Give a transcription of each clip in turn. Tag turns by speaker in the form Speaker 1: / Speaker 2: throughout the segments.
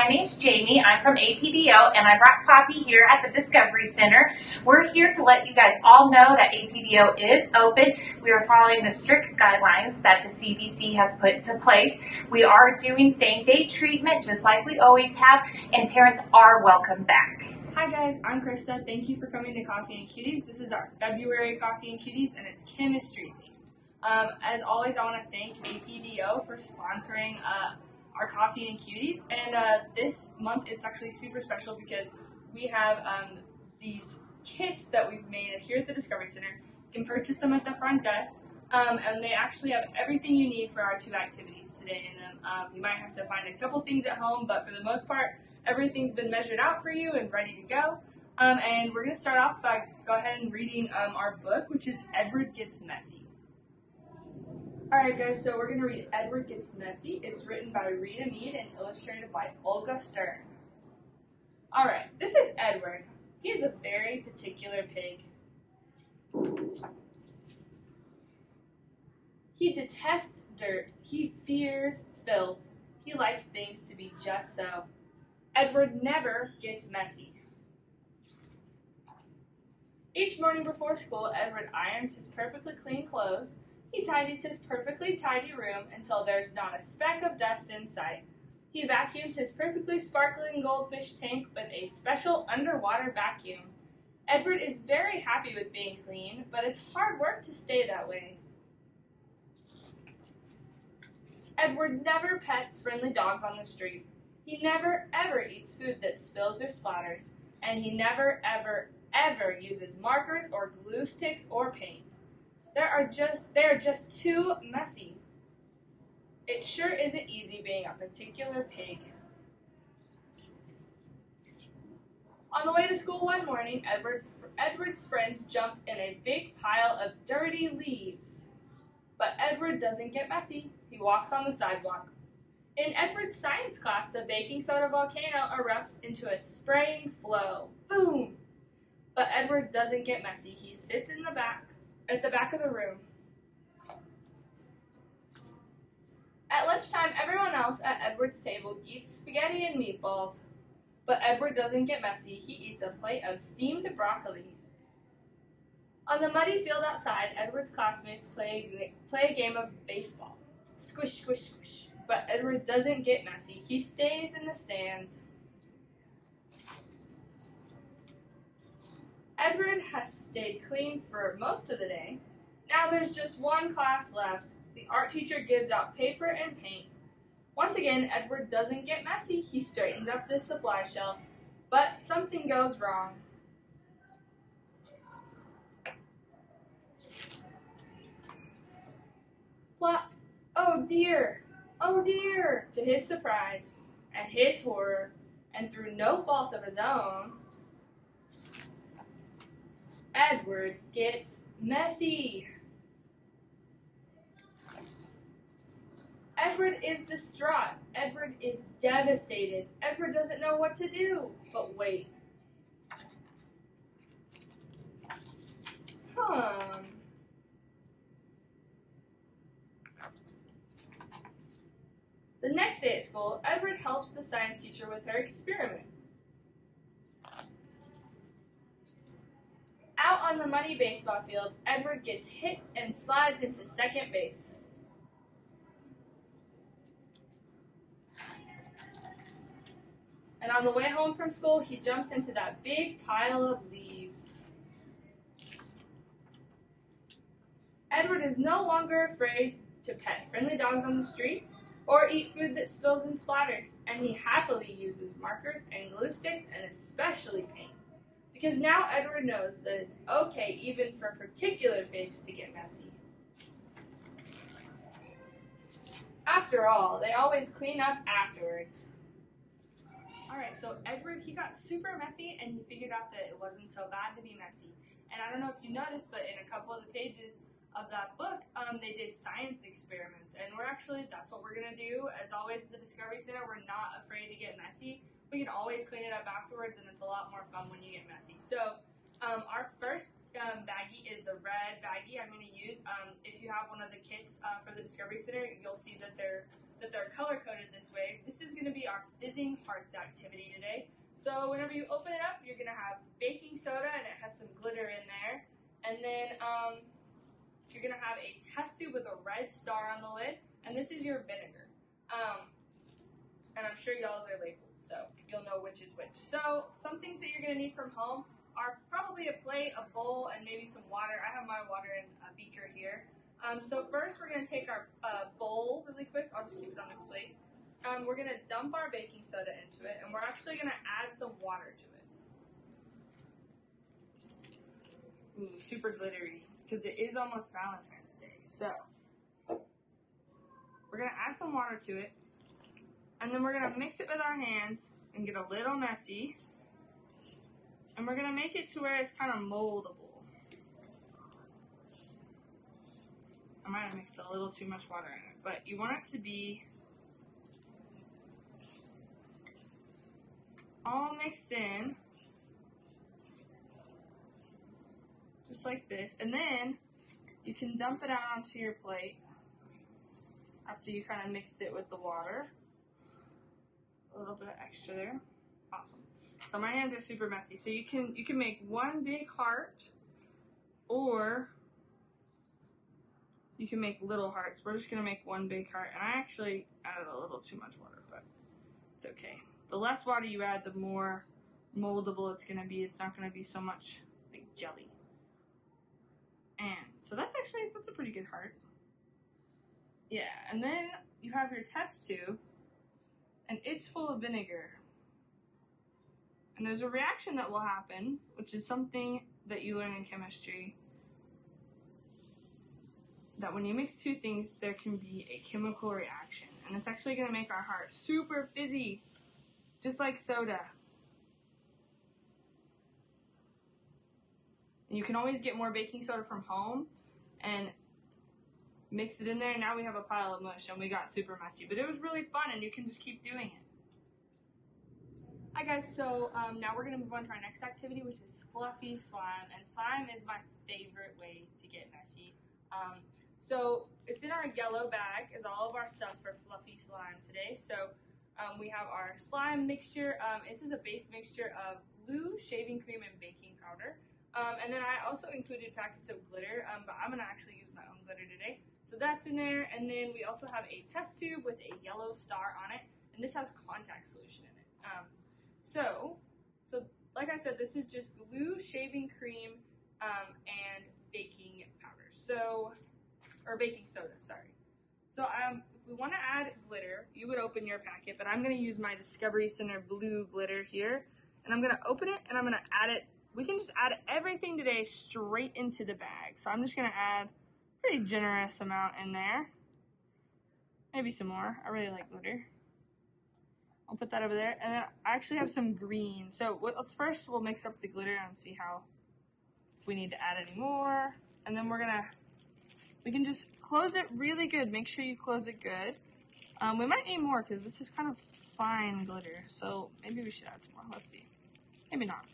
Speaker 1: my name's Jamie. I'm from APDO, and I brought Poppy here at the Discovery Center. We're here to let you guys all know that APDO is open. We are following the strict guidelines that the CDC has put into place. We are doing same-day treatment, just like we always have, and parents are welcome back.
Speaker 2: Hi guys, I'm Krista. Thank you for coming to Coffee and Cuties. This is our February Coffee and Cuties, and it's chemistry themed. As always, I want to thank APDO for sponsoring our Coffee and Cuties, and this month it's actually super special because we have these kits that we've made here at the Discovery Center. You can purchase them at the front desk, and they actually have everything you need for our 2 activities today in them. You might have to find a couple things at home, but for the most part, everything's been measured out for you and ready to go. And we're going to start off by go ahead and reading our book, which is Edward Gets Messy. Alright guys, so we're going to read Edward Gets Messy. It's written by Rita Meade and illustrated by Olga Stern. Alright, this is Edward. He is a very particular pig. He detests dirt. He fears filth. He likes things to be just so. Edward never gets messy. Each morning before school, Edward irons his perfectly clean clothes. He tidies his perfectly tidy room until there's not a speck of dust in sight. He vacuums his perfectly sparkling goldfish tank with a special underwater vacuum. Edward is very happy with being clean, but it's hard work to stay that way. Edward never pets friendly dogs on the street. He never ever eats food that spills or splatters, and he never ever uses markers or glue sticks or paint. They are just too messy. It sure isn't easy being a particular pig. On the way to school one morning, Edward's friends jump in a big pile of dirty leaves. But Edward doesn't get messy. He walks on the sidewalk. In Edward's science class, the baking soda volcano erupts into a spraying flow. Boom! But Edward doesn't get messy. He sits at the back of the room. At lunchtime, everyone else at Edward's table eats spaghetti and meatballs. But Edward doesn't get messy. He eats a plate of steamed broccoli. On the muddy field outside, Edward's classmates play a game of baseball. Squish, squish, squish. But Edward doesn't get messy. He stays in the stands. Edward has stayed clean for most of the day. Now there's just one class left. The art teacher gives out paper and paint. Once again, Edward doesn't get messy. He straightens up the supply shelf. But something goes wrong. Plop! Oh dear! Oh dear! To his surprise, and his horror, and through no fault of his own, Edward gets messy. Edward is distraught. Edward is devastated. Edward doesn't know what to do. But wait. The next day at school, Edward helps the science teacher with her experiment. Out on the muddy baseball field, Edward gets hit and slides into second base. And on the way home from school, he jumps into that big pile of leaves. Edward is no longer afraid to pet friendly dogs on the street or eat food that spills and splatters, and he happily uses markers and glue sticks and especially paint. Because now Edward knows that it's okay even for particular pigs to get messy. After all, they always clean up afterwards. Alright, so Edward, he got super messy and he figured out that it wasn't so bad to be messy. And I don't know if you noticed, but in a couple of the pages of that book, they did science experiments. And that's what we're going to do. As always at the Discovery Center, we're not afraid to get messy. We can always clean it up afterwards, and it's a lot more fun when you get messy. So Our first baggie is the red baggie I'm going to use. If you have one of the kits for the Discovery Center, you'll see that they're color coded this way. This is going to be our fizzing hearts activity today. So whenever you open it up, you're going to have baking soda and it has some glitter in there. And then you're going to have a test tube with a red star on the lid. And this is your vinegar. And I'm sure y'all's are labeled, so you'll know which is which. So some things that you're going to need from home are probably a plate, a bowl, and maybe some water. I have my water in a beaker here. So first we're going to take our bowl really quick. I'll just keep it on this plate. We're going to dump our baking soda into it, and we're actually going to add some water to it. Ooh, super glittery, because it is almost Valentine's Day. So we're going to add some water to it, and then we're going to mix it with our hands and get a little messy. And we're going to make it to where it's kind of moldable. I might have mixed a little too much water in it, but you want it to be all mixed in, just like this. And then you can dump it out onto your plate after you kind of mixed it with the water. A little bit of extra there. Awesome. So my hands are super messy. So you can make one big heart, or you can make little hearts. We're just gonna make one big heart, and I actually added a little too much water, but it's okay. The less water you add, the more moldable it's gonna be. It's not gonna be so much like jelly. And so that's a pretty good heart. Yeah, and then you have your test tube, and it's full of vinegar. And there's a reaction that will happen, which is something that you learn in chemistry, that when you mix two things, there can be a chemical reaction. And it's actually going to make our heart super fizzy, just like soda. And you can always get more baking soda from home and mix it in there. And now we have a pile of mush, and we got super messy. But it was really fun, and you can just keep doing it. Hi guys, so now we're going to move on to our next activity, which is fluffy slime. And slime is my favorite way to get messy. So it's in our yellow bag is all of our stuff for fluffy slime today. So we have our slime mixture. This is a base mixture of glue, shaving cream, and baking powder. And then I also included packets of glitter, but I'm going to actually use my own glitter today. So that's in there. And then we also have a test tube with a yellow star on it. And this has contact solution in it. So like I said, this is just glue, shaving cream, and baking powder. Or baking soda, sorry. So if we want to add glitter, you would open your packet, but I'm going to use my Discovery Center blue glitter here. And I'm going to open it, and I'm going to add it. We can just add everything today straight into the bag. So I'm just going to add a pretty generous amount in there. Maybe some more. I really like glitter. I'll put that over there, and then I actually have some green. So we'll mix up the glitter and see if we need to add any more. And then we can just close it really good. Make sure you close it good. We might need more because this is kind of fine glitter. So maybe we should add some more. Let's see. Maybe not.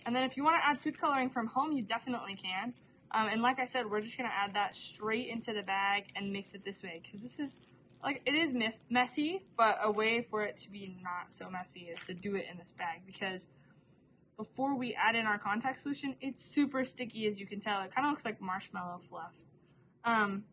Speaker 2: And then if you want to add food coloring from home, you definitely can. And like I said, we're just going to add that straight into the bag and mix it this way, because this is it is messy, but a way for it to be not so messy is to do it in this bag, because before we add in our contact solution, it's super sticky, as you can tell. It kind of looks like marshmallow fluff. And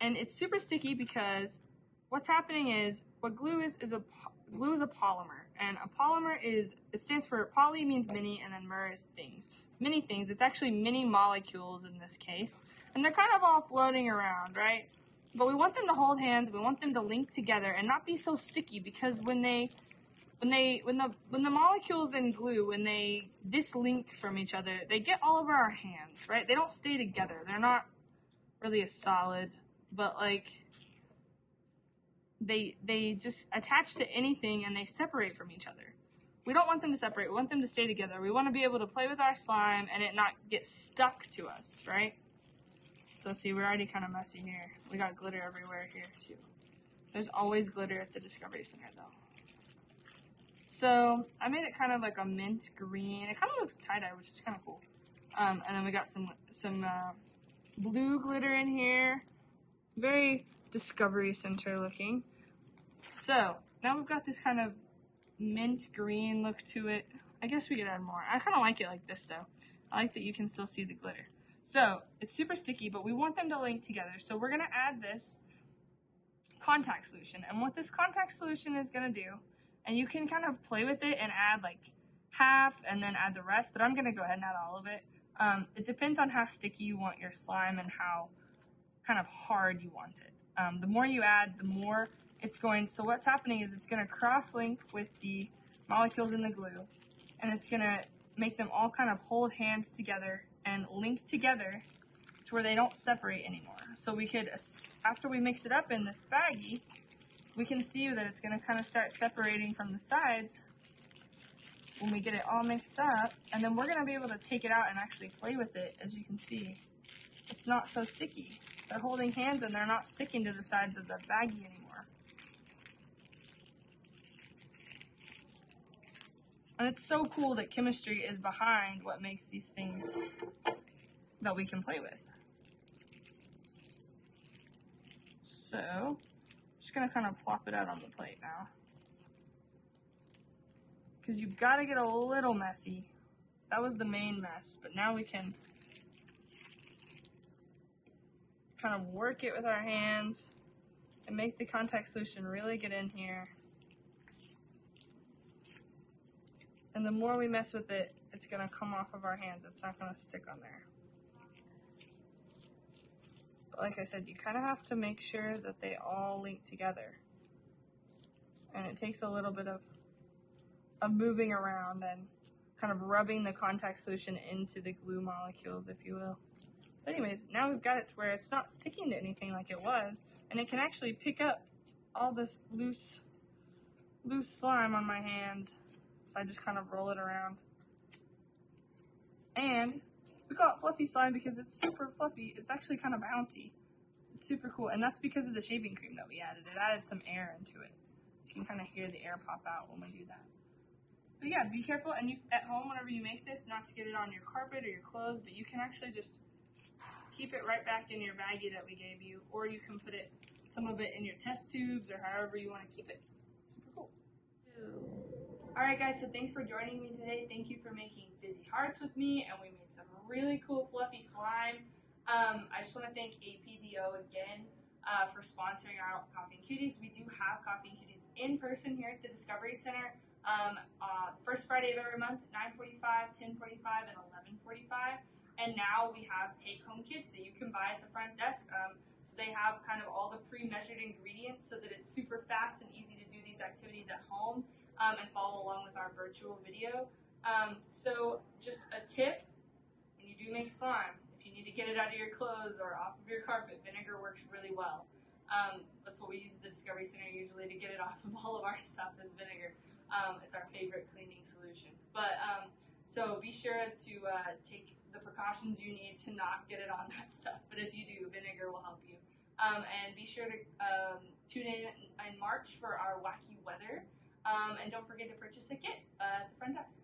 Speaker 2: it's super sticky because what's happening is, what glue is a polymer. And a polymer it stands for, poly means many, and then mer is things. Many things. It's actually many molecules in this case. And they're kind of all floating around, right? But we want them to hold hands. We want them to link together and not be so sticky, because when the molecules in glue, when they dislink from each other, they get all over our hands, right? They don't stay together. They're not really a solid, but they just attach to anything and they separate from each other. We don't want them to separate. We want them to stay together. We want to be able to play with our slime and it not get stuck to us, right? So see, we're already kind of messy here. We got glitter everywhere here too. There's always glitter at the Discovery Center though. So I made it kind of like a mint green. It kind of looks tie-dye, which is kind of cool. And then we got some blue glitter in here. Very Discovery Center looking. So now we've got this kind of mint green look to it. I guess we could add more. I kind of like it like this though. I like that you can still see the glitter. So it's super sticky, but we want them to link together. So we're gonna add this contact solution. And what this contact solution is gonna do, and you can kind of play with it and add like half and then add the rest, but I'm gonna go ahead and add all of it. It depends on how sticky you want your slime and how kind of hard you want it. The more you add, the more it's going, so what's happening is it's gonna cross-link with the molecules in the glue, and it's gonna make them all kind of hold hands together and link together to where they don't separate anymore. So we could, after we mix it up in this baggie, we can see that it's gonna kind of start separating from the sides when we get it all mixed up, and then we're gonna be able to take it out and actually play with it. As you can see, it's not so sticky. They're holding hands and they're not sticking to the sides of the baggie anymore. And it's so cool that chemistry is behind what makes these things that we can play with. So, I'm just gonna kind of plop it out on the plate now. Because you've got to get a little messy. That was the main mess, but now we can kind of work it with our hands and make the contact solution really get in here. And the more we mess with it, it's gonna come off of our hands. It's not gonna stick on there. But like I said, you kind of have to make sure that they all link together. And it takes a little bit of moving around and kind of rubbing the contact solution into the glue molecules, if you will. But anyways, now we've got it to where it's not sticking to anything like it was, and it can actually pick up all this loose slime on my hands if I just kind of roll it around. And we call it fluffy slime because it's super fluffy. It's actually kind of bouncy. It's super cool, and that's because of the shaving cream that we added. It added some air into it. You can kind of hear the air pop out when we do that. But yeah, be careful, and you at home, whenever you make this, not to get it on your carpet or your clothes, but you can actually just keep it right back in your baggie that we gave you, or you can put some of it in your test tubes or however you want to keep it. Super cool. Alright guys, so thanks for joining me today. Thank you for making fizzy hearts with me, and we made some really cool fluffy slime. I just want to thank APDO again for sponsoring our Coffee and Cuties. We do have Coffee and Cuties in person here at the Discovery Center. First Friday of every month, 9:45, 10:45, and 11:45. And now we have take-home kits that you can buy at the front desk. So they have kind of all the pre-measured ingredients so that it's super fast and easy to do these activities at home and follow along with our virtual video. So just a tip, when you do make slime, if you need to get it out of your clothes or off of your carpet, vinegar works really well. That's what we use at the Discovery Center usually to get it off of all of our stuff is vinegar. It's our favorite cleaning solution. But so be sure to take the precautions you need to not get it on that stuff. But if you do, vinegar will help you. And be sure to tune in March for our Wacky Weather. And don't forget to purchase a kit at the front desk.